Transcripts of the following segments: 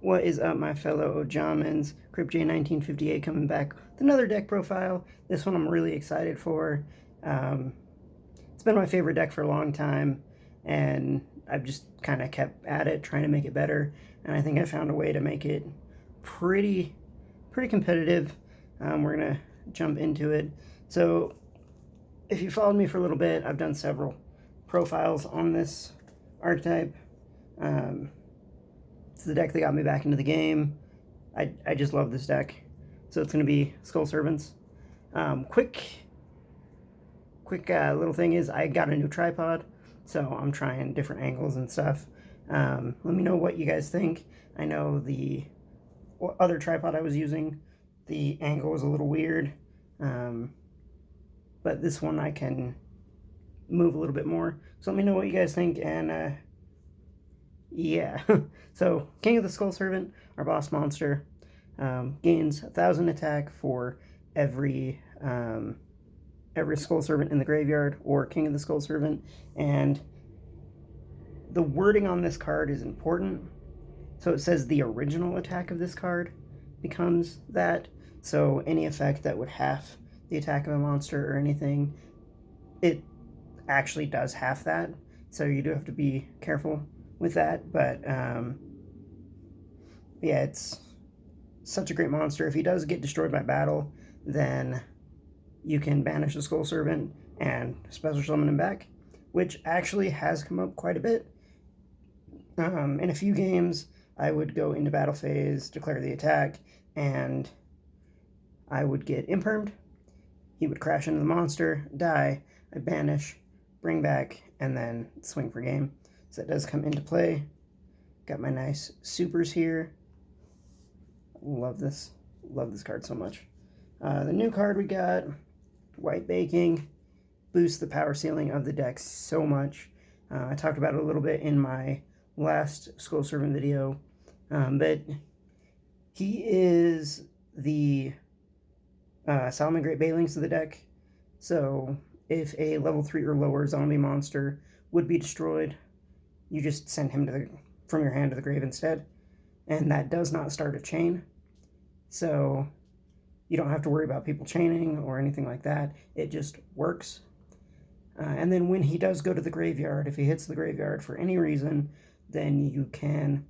What is up, my fellow Ojamans? Crypt J1958 coming back with another deck profile. This one I'm really excited for. It's been my favorite deck for a long time, and I've just kind of kept at it, trying to make it better. And I think I found a way to make it pretty competitive. We're gonna jump into it. So, if you followed me for a little bit, I've done several profiles on this archetype. It's the deck that got me back into the game. I just love this deck. So it's going to be Skull Servants. Quick little thing is I got a new tripod, so I'm trying different angles and stuff. Let me know what you guys think. I know the other tripod I was using, the angle was a little weird, but this one I can move a little bit more. So let me know what you guys think, and yeah. So King of the Skull Servant, our boss monster, gains 1,000 attack for every Skull Servant in the graveyard or King of the Skull Servant. And the wording on this card is important. So it says the original attack of this card becomes that. So any effect that would half the attack of a monster or anything, it actually does half that. So you do have to be careful with that, but yeah, it's such a great monster. If he does get destroyed by battle, then you can banish the Skull Servant and special summon him back, which actually has come up quite a bit. In a few games, I would go into battle phase, declare the attack, and I would get impermed. He would crash into the monster, die, I banish, bring back, and then swing for game. So that does come into play. Got my nice supers here. Love this card so much. The new card we got, White Baking, boosts the power ceiling of the deck so much. I talked about it a little bit in my last Skull Servant video, but he is the Solomon Great Bailings to the deck. So if a level 3 or lower zombie monster would be destroyed, you just send him from your hand to the grave instead. And that does not start a chain. So you don't have to worry about people chaining or anything like that. It just works. And then when he does go to the graveyard, if he hits the graveyard for any reason, then you can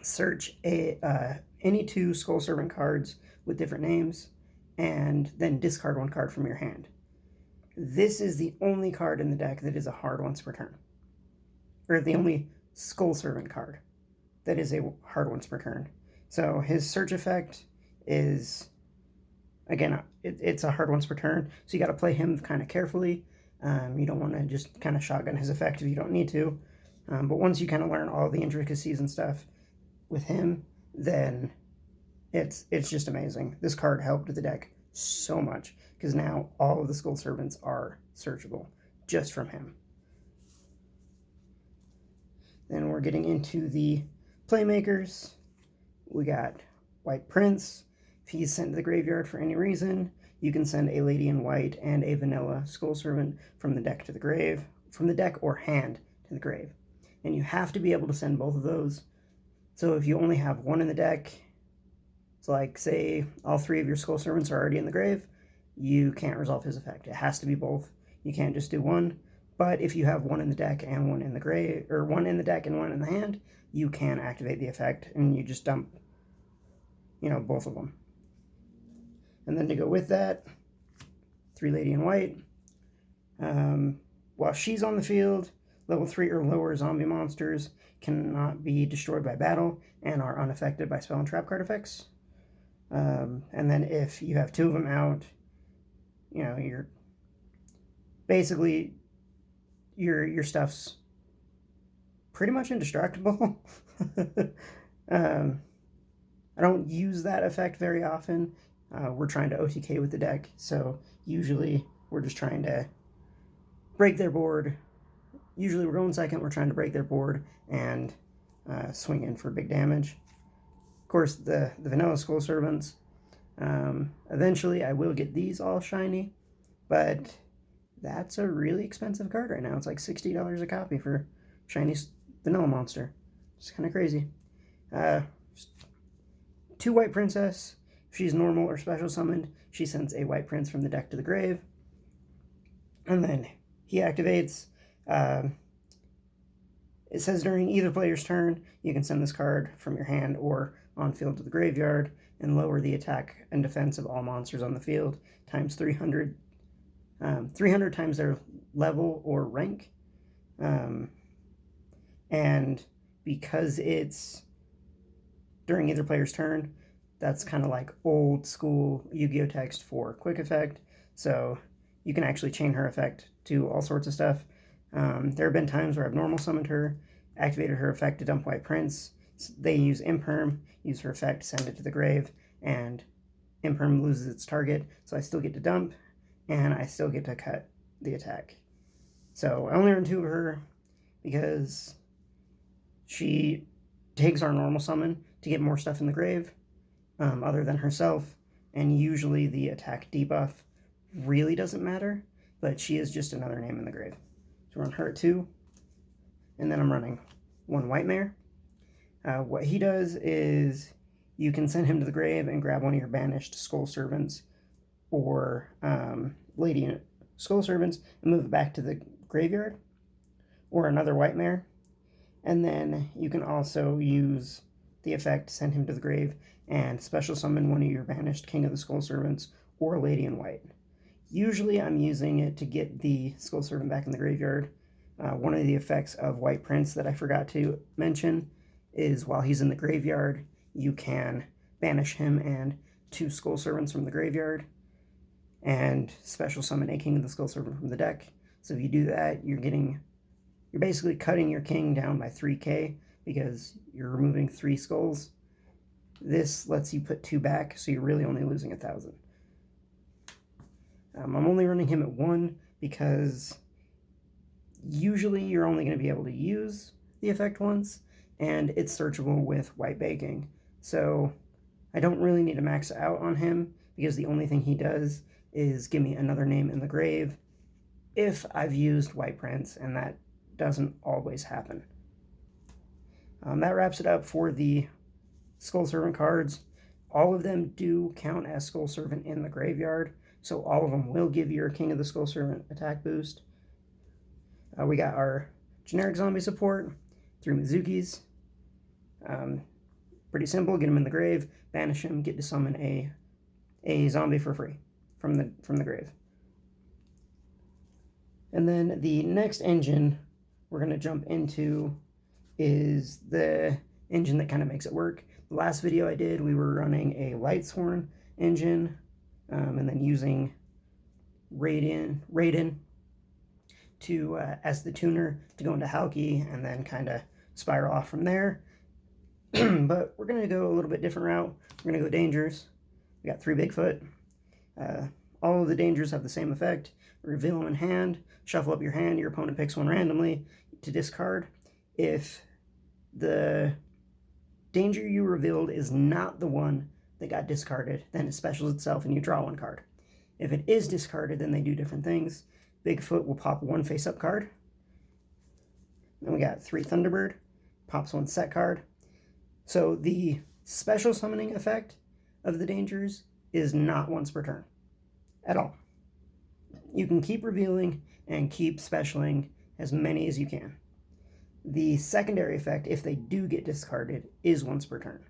search any 2 Skull Servant cards with different names and then discard 1 card from your hand. This is the only card in the deck that is a hard once per turn. Or the only Skull Servant card that is a hard once per turn. So his search effect is, again, it's a hard once per turn, so you got to play him kind of carefully. You don't want to just kind of shotgun his effect if you don't need to. But once you kind of learn all the intricacies and stuff with him, then it's just amazing. This card helped the deck so much, because now all of the Skull Servants are searchable just from him. Then we're getting into the Playmakers. We got White Prince. If he's sent to the graveyard for any reason, you can send a Lady in White and a vanilla Skull Servant from the deck to the grave, from the deck or hand to the grave. And you have to be able to send both of those. So if you only have one in the deck, so like say all 3 of your Skull Servants are already in the grave, you can't resolve his effect. It has to be both. You can't just do one. But if you have one in the deck and one in the grave, or one in the deck and one in the hand, you can activate the effect, and you just dump, both of them. And then to go with that, 3 Lady in White. While she's on the field, level 3 or lower zombie monsters cannot be destroyed by battle and are unaffected by spell and trap card effects. And then if you have 2 of them out, you're basically your stuff's pretty much indestructible. I don't use that effect very often. We're trying to OTK with the deck, so usually we're just trying to break their board. Usually we're going second, we're trying to break their board and swing in for big damage. Of course, the vanilla Skull Servants, eventually I will get these all shiny, but that's a really expensive card right now. It's like $60 a copy for shiny vanilla monster. It's kind of crazy. 2 white princess. If she's normal or special summoned, she sends a white prince from the deck to the grave. And then he activates. It says during either player's turn, you can send this card from your hand or on field to the graveyard and lower the attack and defense of all monsters on the field times 300. 300 times their level or rank. And because it's during either player's turn, that's kind of like old school Yu-Gi-Oh text for quick effect. So you can actually chain her effect to all sorts of stuff. There have been times where I've normal summoned her, activated her effect to dump white prince. They use imperm, use her effect, send it to the grave, and imperm loses its target, so I still get to dump, and I still get to cut the attack. So I only run 2 of her because she takes our normal summon to get more stuff in the grave, other than herself, and usually the attack debuff really doesn't matter, but she is just another name in the grave. So run her at 2, and then I'm running 1 white mare. What he does is you can send him to the grave and grab one of your banished skull servants or lady skull servants and move it back to the graveyard, or another white mare. And then you can also use the effect, send him to the grave, and special summon one of your banished King of the Skull Servants or Lady in White. Usually I'm using it to get the Skull Servant back in the graveyard. One of the effects of White Prince that I forgot to mention is while he's in the graveyard, you can banish him and 2 Skull Servants from the graveyard and special summon a King of the Skull Servant from the deck. So if you do that, you're basically cutting your king down by 3k because you're removing 3 skulls. This lets you put 2 back, so you're really only losing 1,000. I'm only running him at 1 because usually you're only going to be able to use the effect once, and it's searchable with white baking. So I don't really need to max out on him because the only thing he does is give me another name in the grave if I've used White Prince, and that doesn't always happen. That wraps it up for the Skull Servant cards. All of them do count as Skull Servant in the graveyard, so all of them will give your King of the Skull Servant attack boost. We got our generic zombie support, 3 Mizukis. Pretty simple, get him in the grave, banish him, get to summon a zombie for free from the grave. And then the next engine we're going to jump into is the engine that kind of makes it work. The last video I did, we were running a Lightsworn engine, and then using Raiden to as the tuner to go into Halki and then kind of spiral off from there. But we're going to go a little bit different route. We're going to go dangers. We got 3 Bigfoot. All of the dangers have the same effect. Reveal them in hand, shuffle up your hand, your opponent picks one randomly to discard. If the danger you revealed is not the one that got discarded, then it specials itself and you draw 1 card. If it is discarded, then they do different things. Bigfoot will pop 1 face-up card. Then we got 3 Thunderbird, pops 1 set card. So the special summoning effect of the dangers is not once per turn at all. You can keep revealing and keep specialing as many as you can. The secondary effect, if they do get discarded, is once per turn.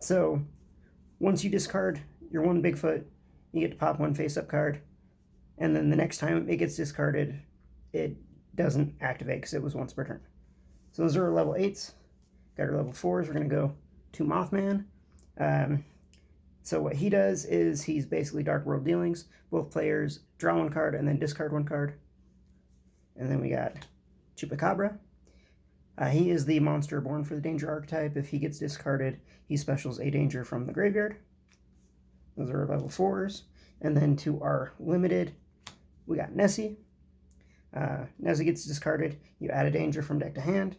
So once you discard your 1 Bigfoot, you get to pop 1 face-up card, and then the next time it gets discarded, it doesn't activate because it was once per turn. So those are our level 8s. Got our level 4s. We're going to go to Mothman. So what he does is he's basically Dark World Dealings. Both players draw 1 card and then discard 1 card. And then we got Chupacabra. He is the monster born for the danger archetype. If he gets discarded, he specials a danger from the graveyard. Those are our level 4s. And then to our limited, we got Nessie. Nessie gets discarded. You add a danger from deck to hand.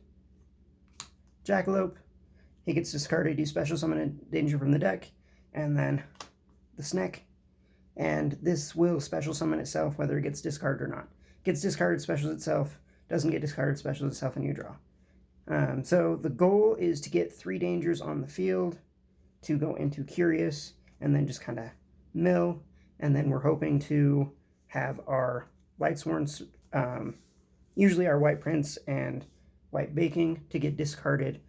Jackalope. He gets discarded. You special summon a danger from the deck. And then the Snake. And this will special summon itself whether it gets discarded or not. Gets discarded, specials itself. Doesn't get discarded, specials itself, and you draw. So the goal is to get 3 dangers on the field to go into Curious and then just kind of mill. And then we're hoping to have our Lightsworns, usually our White Prince and White Baking, to get discarded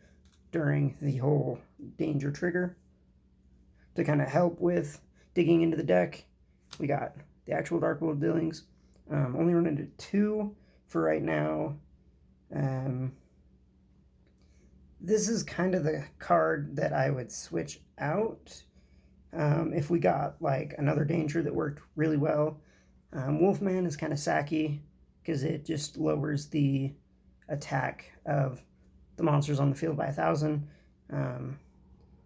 during the whole danger trigger to kind of help with digging into the deck. We got the actual Dark World Dealings. Only running to 2 for right now. This is kind of the card that I would switch out if we got like another danger that worked really well. Wolfman is kind of sacky because it just lowers the attack of the monsters on the field by 1,000.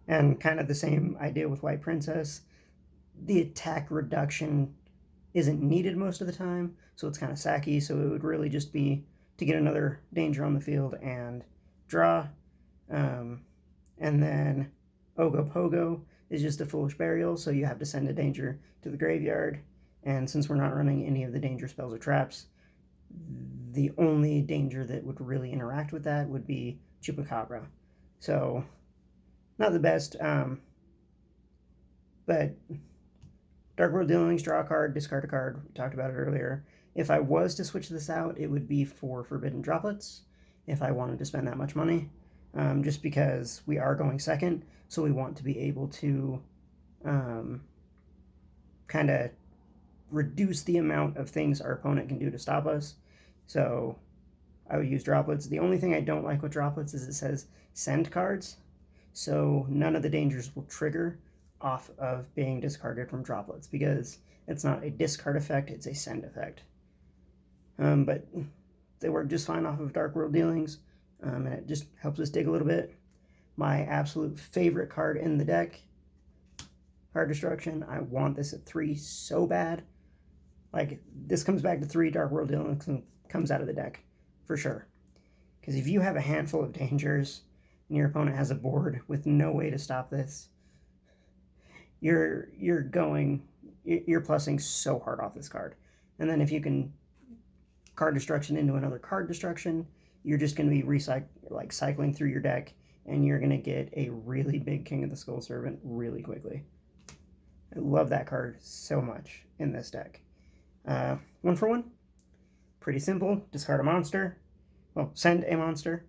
And kind of the same idea with White Princess. The attack reduction isn't needed most of the time, so it's kind of sacky. So it would really just be to get another danger on the field and draw. And then Ogopogo is just a foolish burial, so you have to send a danger to the graveyard. And since we're not running any of the danger spells or traps, the only danger that would really interact with that would be Chupacabra. So, not the best, but Dark World Dealings, draw a card, discard a card. We talked about it earlier. If I was to switch this out, it would be for Forbidden Droplets, if I wanted to spend that much money. Just because we are going second, so we want to be able to kind of reduce the amount of things our opponent can do to stop us. So I would use Droplets. The only thing I don't like with Droplets is it says send cards, so none of the dangers will trigger off of being discarded from Droplets because it's not a discard effect, it's a send effect. But they work just fine off of Dark World Dealings. And it just helps us dig a little bit. My absolute favorite card in the deck, Card Destruction. I want this at 3 so bad. Like, this comes back to 3, Dark World Dealings comes out of the deck, for sure. Because if you have a handful of dangers, and your opponent has a board with no way to stop this, you're plussing so hard off this card. And then if you can Card Destruction into another Card Destruction, you're just going to be cycling through your deck, and you're going to get a really big King of the Skull Servant really quickly. I love that card so much in this deck. 1 for 1. Pretty simple. Discard a monster. Well, send a monster.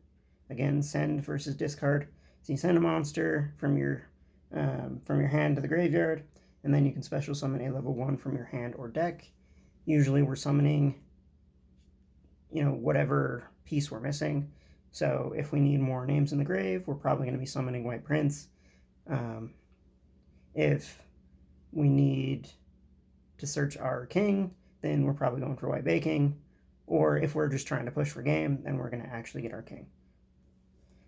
Again, send versus discard. So you send a monster from your hand to the graveyard, and then you can special summon a level 1 from your hand or deck. Usually we're summoning, whatever piece we're missing. So if we need more names in the grave, we're probably going to be summoning White Prince. If we need to search our king, then we're probably going for White Baking. Or if we're just trying to push for game, then we're going to actually get our king.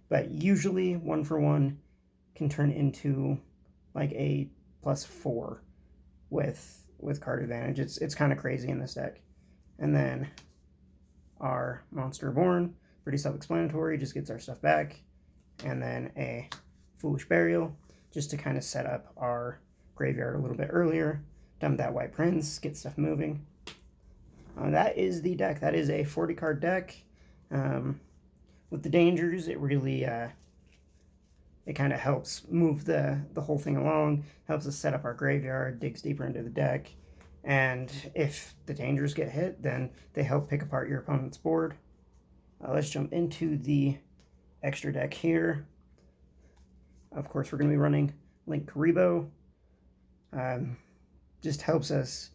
But usually 1 for 1 can turn into like a +4 with card advantage. It's kind of crazy in this deck. And then our Monster Born, pretty self-explanatory, just gets our stuff back. And then a Foolish Burial, just to kind of set up our graveyard a little bit earlier. Dump that White Prince, get stuff moving. That is the deck. That is a 40-card deck. With the dangers, it really it kind of helps move the whole thing along, helps us set up our graveyard, digs deeper into the deck, and if the dangers get hit, then they help pick apart your opponent's board. Let's jump into the extra deck here. Of course, we're going to be running Link Karibo. Just helps us,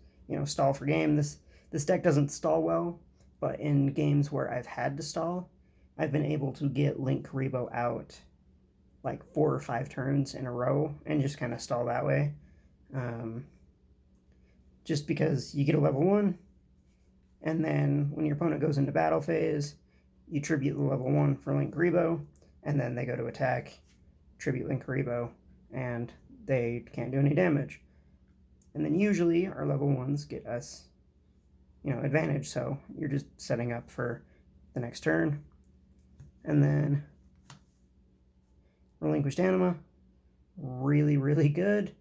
stall for game. This deck doesn't stall well, but in games where I've had to stall, I've been able to get Link Karibo out like 4 or 5 turns in a row and just kind of stall that way. Just because you get a level 1, and then when your opponent goes into battle phase, you tribute the level 1 for Link Karibo, and then they go to attack, tribute Link Karibo, and they can't do any damage. And then usually our level 1s get us, advantage, so you're just setting up for the next turn. And then Relinquished Anima, really, really good.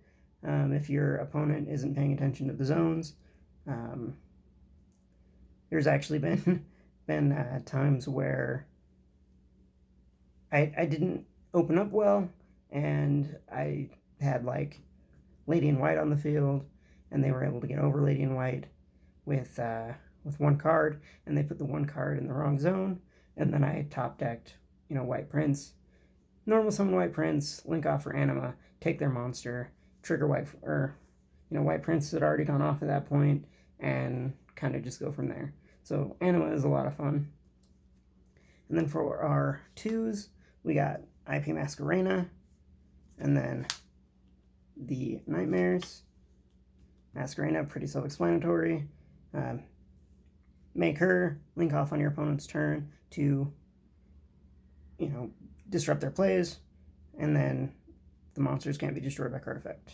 If your opponent isn't paying attention to the zones. There's actually been times where I didn't open up well, and I had like Lady in White on the field, and they were able to get over Lady in White with one card, and they put the one card in the wrong zone, and then I top decked, White Prince, normal summon White Prince, link off for Anima, take their monster, trigger White Prince had already gone off at that point, and kind of just go from there. So Anima is a lot of fun. And then for our twos, we got IP Masquerena, and then the Nightmares. Masquerena, pretty self-explanatory. Make her link off on your opponent's turn to, disrupt their plays, and then the monsters can't be destroyed by card effect.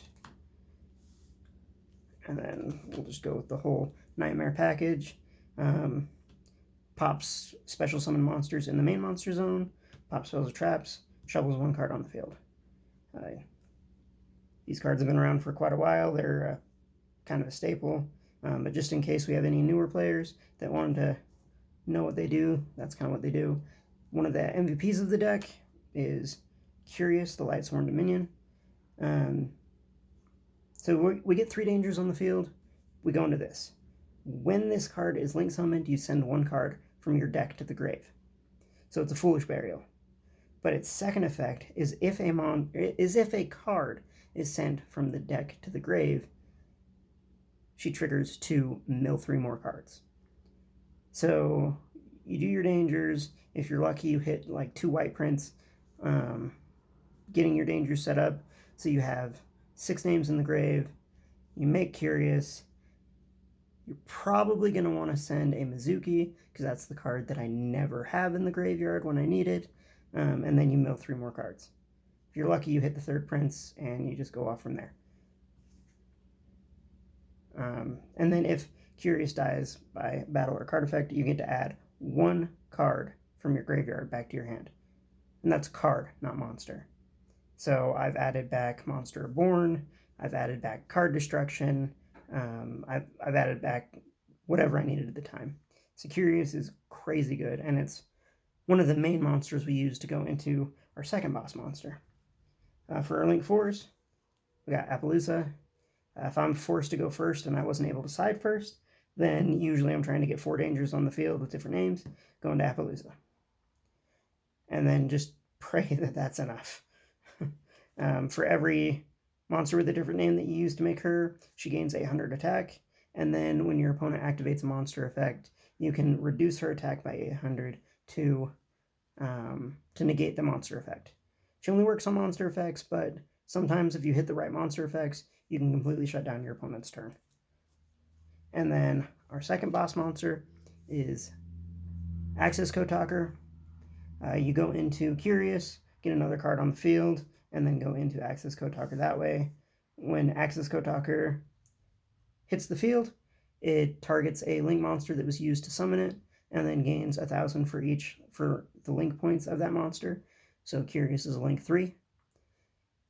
And then we'll just go with the whole Nightmare package. Pops special summon monsters in the main monster zone, pops spells or traps, shovels one card on the field. These cards have been around for quite a while. They're kind of a staple, but just in case we have any newer players that wanted to know what they do, that's kind of what they do. One of the MVPs of the deck is Curious, the Lightsworn Dominion. So we get 3 dangers on the field. We go into this. When this card is link summoned, you send one card from your deck to the grave. So it's a Foolish Burial. But its second effect is if a card is sent from the deck to the grave, she triggers to mill 3 more cards. So you do your dangers. If you're lucky, you hit like 2 White Prints, getting your dangers set up. So you have 6 names in the grave. You make Curious. You're probably going to want to send a Mizuki, because that's the card that I never have in the graveyard when I need it. And then you mill 3 more cards. If you're lucky, you hit the 3rd Prince, and you just go off from there. And then if Curious dies by battle or card effect, you get to add 1 card from your graveyard back to your hand. And that's card, not monster. So I've added back Monster Reborn, I've added back Card Destruction, I've added back whatever I needed at the time. So Curious is crazy good, and it's one of the main monsters we use to go into our second boss monster. For our Link 4s, we got Appaloosa. If I'm forced to go first and I wasn't able to side first, then usually I'm trying to get 4 dangers on the field with different names, going to Appaloosa. And then just pray that that's enough. For every monster with a different name that you use to make her, she gains 800 attack. And then when your opponent activates a monster effect, you can reduce her attack by 800 to negate the monster effect. She only works on monster effects, but sometimes if you hit the right monster effects, you can completely shut down your opponent's turn. And then our second boss monster is Access Kotaker. You go into Curious, get another card on the field, and then go into Access Kotaker that way. When Access Kotaker hits the field, it targets a link monster that was used to summon it, and then gains 1,000 for the link points of that monster. So Curious is a link 3.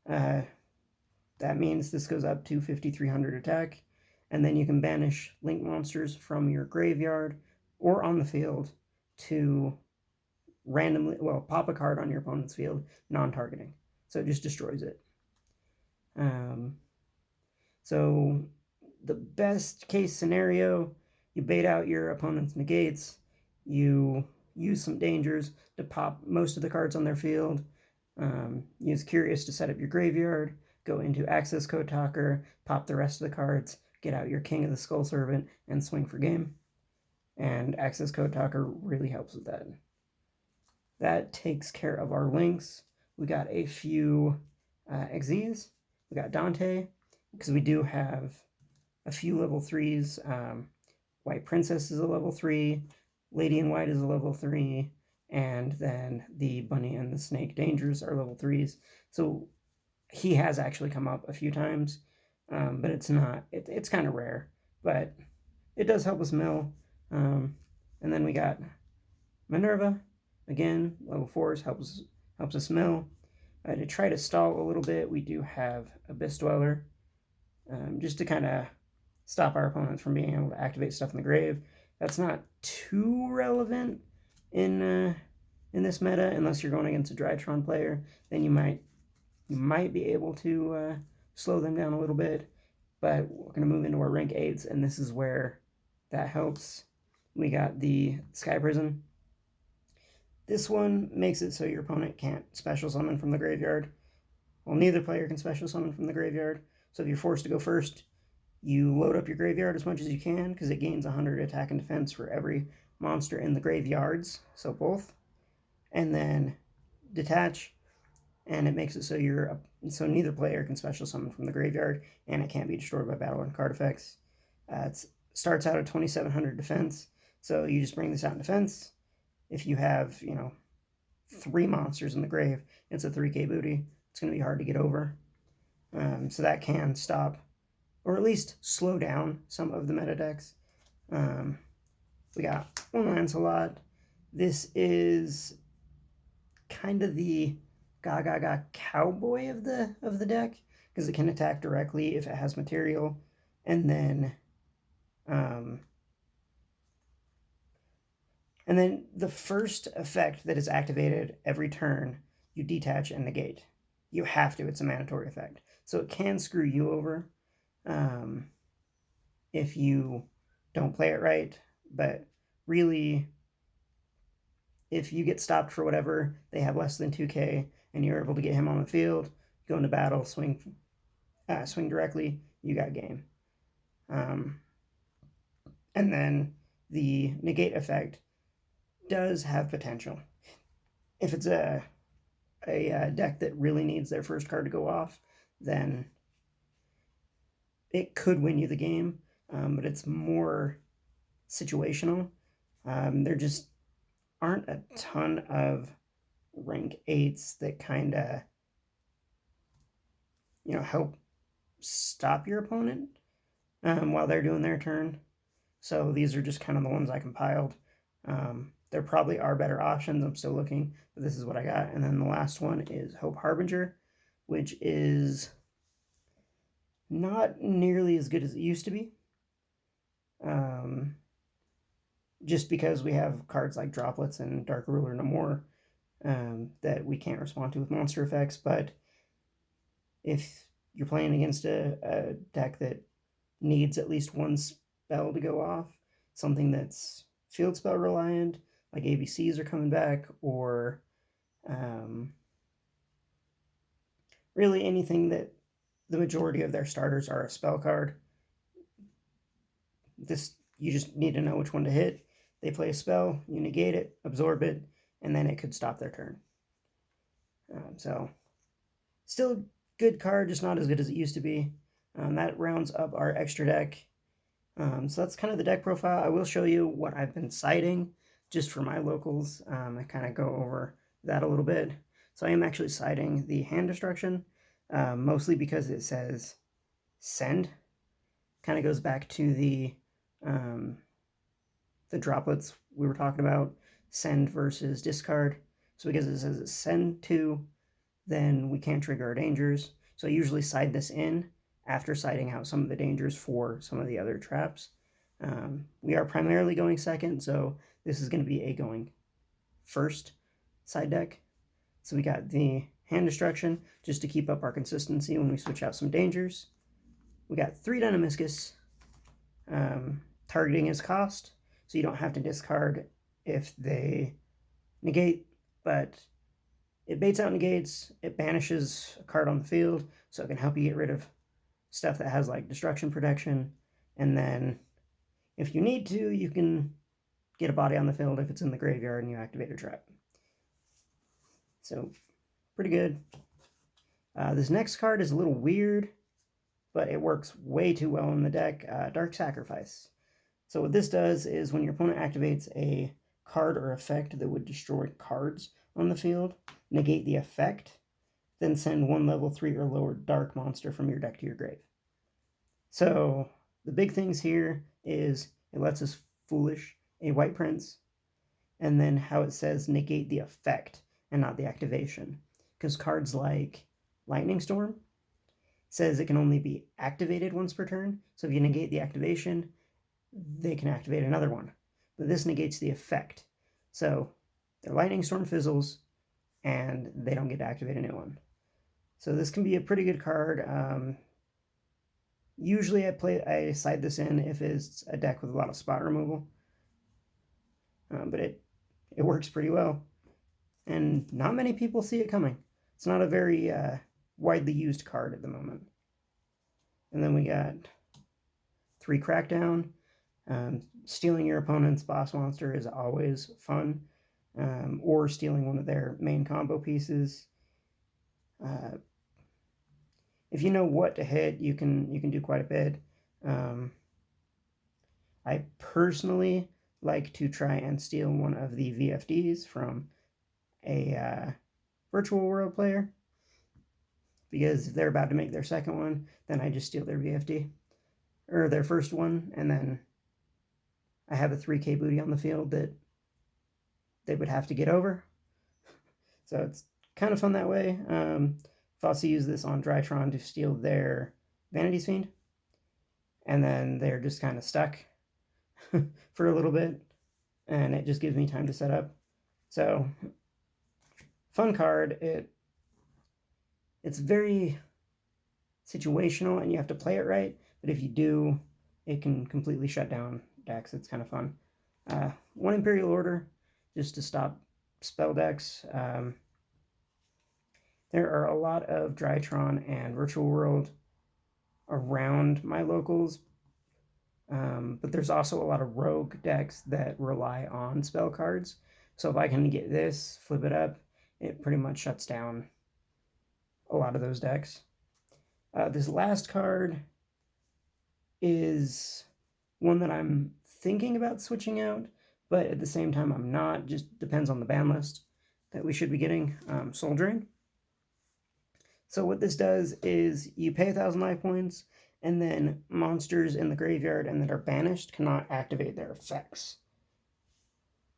That means this goes up to 5,300 attack, and then you can banish link monsters from your graveyard or on the field to randomly, pop a card on your opponent's field, non-targeting. So it just destroys it. So the best case scenario, you bait out your opponent's negates, you use some dangers to pop most of the cards on their field, use Curious to set up your graveyard, go into Access Kotaker, pop the rest of the cards, get out your King of the Skull Servant, and swing for game. And Access Kotaker really helps with that. That takes care of our links. We got a few XZs. We got Dante, because we do have a few level 3s. White Princess is a level 3. Lady in White is a level 3. And then the Bunny and the Snake Dangers are level 3s. So he has actually come up a few times, but it's kind of rare. But it does help us mill. And then we got Minerva. Again, level 4s helps us mill. To try to stall a little bit, we do have Abyss Dweller, just to kind of stop our opponents from being able to activate stuff in the grave. That's not too relevant in in this meta, unless you're going against a Drytron player. Then you might be able to slow them down a little bit. But we're going to move into our rank 8s, and this is where that helps. We got the Sky Prison. This one makes it so your opponent can't special summon from the graveyard. Well, neither player can special summon from the graveyard. So if you're forced to go first, you load up your graveyard as much as you can, because it gains 100 attack and defense for every monster in the graveyards, so both. And then detach, and it makes it so neither player can special summon from the graveyard, and it can't be destroyed by battle and card effects. It starts out at 2,700 defense, so you just bring this out in defense. If you have, 3 monsters in the grave, it's a 3k booty. It's going to be hard to get over. So that can stop, or at least slow down some of the meta decks. We got one Lancelot. This is kind of the Gaga cowboy of the deck, because it can attack directly if it has material, and then the first effect that is activated every turn, you detach and negate. You have to. It's a mandatory effect. So it can screw you over if you don't play it right. But really, if you get stopped for whatever, they have less than 2k, and you're able to get him on the field, go into battle, swing directly, you got game. And then the negate effect does have potential. If it's a deck that really needs their first card to go off, then it could win you the game, but it's more situational. There just aren't a ton of rank 8s that kind of, help stop your opponent while they're doing their turn. So these are just kind of the ones I compiled. There probably are better options. I'm still looking, but this is what I got. And then the last one is Harbinger, which is not nearly as good as it used to be. Just because we have cards like Droplets and Dark Ruler No More that we can't respond to with monster effects. But if you're playing against a deck that needs at least one spell to go off, something that's field spell reliant, like ABCs are coming back, or really anything that the majority of their starters are a spell card. You just need to know which one to hit. They play a spell, you negate it, absorb it, and then it could stop their turn. So still a good card, just not as good as it used to be. That rounds up our extra deck. So that's kind of the deck profile. I will show you what I've been citing just for my locals. I kind of go over that a little bit. So I am actually citing the hand destruction, mostly because it says send. Kind of goes back to the droplets we were talking about, send versus discard. So because it says it's send to, then we can't trigger our dangers. So I usually side this in after siding out some of the dangers for some of the other traps. We are primarily going second, so this is going to be a going first side deck. So we got the hand destruction, just to keep up our consistency when we switch out some dangers. We got 3 Dynamiscus, targeting is cost, so you don't have to discard if they negate, but it baits out negates, it banishes a card on the field, so it can help you get rid of stuff that has like destruction protection, and then if you need to, you can get a body on the field if it's in the graveyard and you activate a trap. So, pretty good. This next card is a little weird, but it works way too well in the deck. Dark Sacrifice. So what this does is when your opponent activates a card or effect that would destroy cards on the field, negate the effect, then send 1 level 3 or lower dark monster from your deck to your grave. So the big things here is it lets us foolish a White Prince, and then how it says negate the effect and not the activation. Because cards like Lightning Storm says it can only be activated once per turn, so if you negate the activation, they can activate another one. But this negates the effect. So their Lightning Storm fizzles, and they don't get to activate a new one. So this can be a pretty good card. Usually I side this in if it's a deck with a lot of spot removal, but it works pretty well, and not many people see it coming. It's not a very widely used card at the moment. And then we got 3 Crackdown. Stealing your opponent's boss monster is always fun, or stealing one of their main combo pieces. If you know what to hit, you can do quite a bit. I personally like to try and steal one of the VFDs from a virtual world player, because if they're about to make their second one, then I just steal their VFD, or their first one, and then I have a 3k booty on the field that they would have to get over. So it's kind of fun that way. I've also used this on Drytron to steal their Vanity's Fiend, and then they're just kind of stuck for a little bit, and it just gives me time to set up. So, fun card. It's very situational, and you have to play it right, but if you do, it can completely shut down decks. It's kind of fun. 1 Imperial Order, just to stop spell decks. There are a lot of Drytron and Virtual World around my locals, but there's also a lot of rogue decks that rely on spell cards. So if I can get this, flip it up, it pretty much shuts down a lot of those decks. This last card is one that I'm thinking about switching out, but at the same time I'm not. Just depends on the ban list that we should be getting. Soul Drain. So what this does is you pay 1,000 life points, and then monsters in the graveyard and that are banished cannot activate their effects.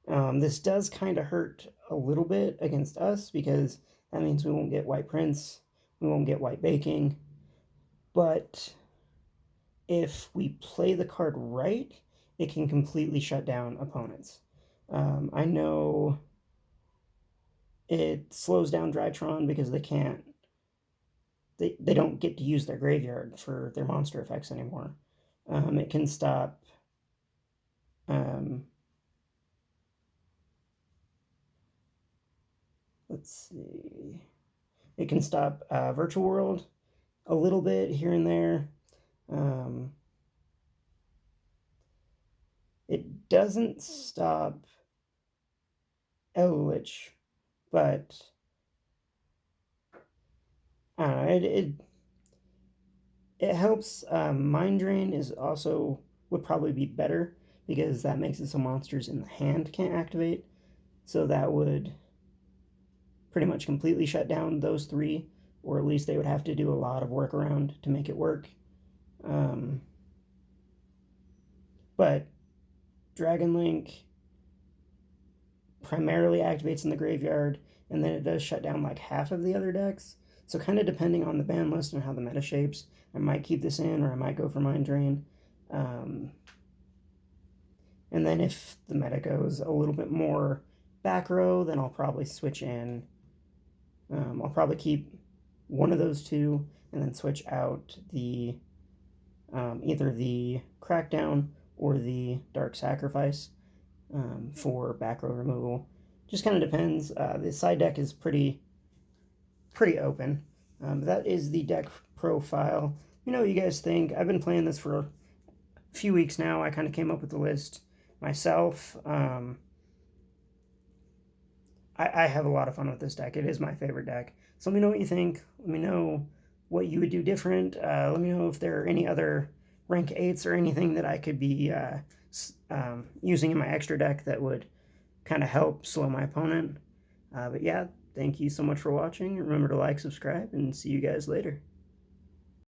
This does kind of hurt a little bit against us, because that means we won't get White Prince, we won't get White Baking, but if we play the card right, it can completely shut down opponents. I know it slows down Drytron because they don't get to use their graveyard for their monster effects anymore. It can stop let's see. It can stop Virtual World a little bit here and there. It doesn't stop Eldritch, but it helps. Mind Drain is also would probably be better, because that makes it so monsters in the hand can't activate. So that would pretty much completely shut down those 3, or at least they would have to do a lot of work around to make it work. But Dragon Link primarily activates in the graveyard, and then it does shut down like half of the other decks. So kind of depending on the ban list and how the meta shapes, I might keep this in, or I might go for Mind Drain. And then if the meta goes a little bit more back row, then I'll probably switch in. I'll probably keep one of those 2, and then switch out the either the Crackdown or the Dark Sacrifice for back row removal. Just kind of depends. The side deck is pretty open. That is the deck profile. Let me know what you guys think. I've been playing this for a few weeks now. I kind of came up with the list myself. I have a lot of fun with this deck. It is my favorite deck. So let me know what you think. Let me know what you would do different. Let me know if there are any other rank 8s or anything that I could be using in my extra deck that would kind of help slow my opponent. But yeah, thank you so much for watching. Remember to like, subscribe, and see you guys later.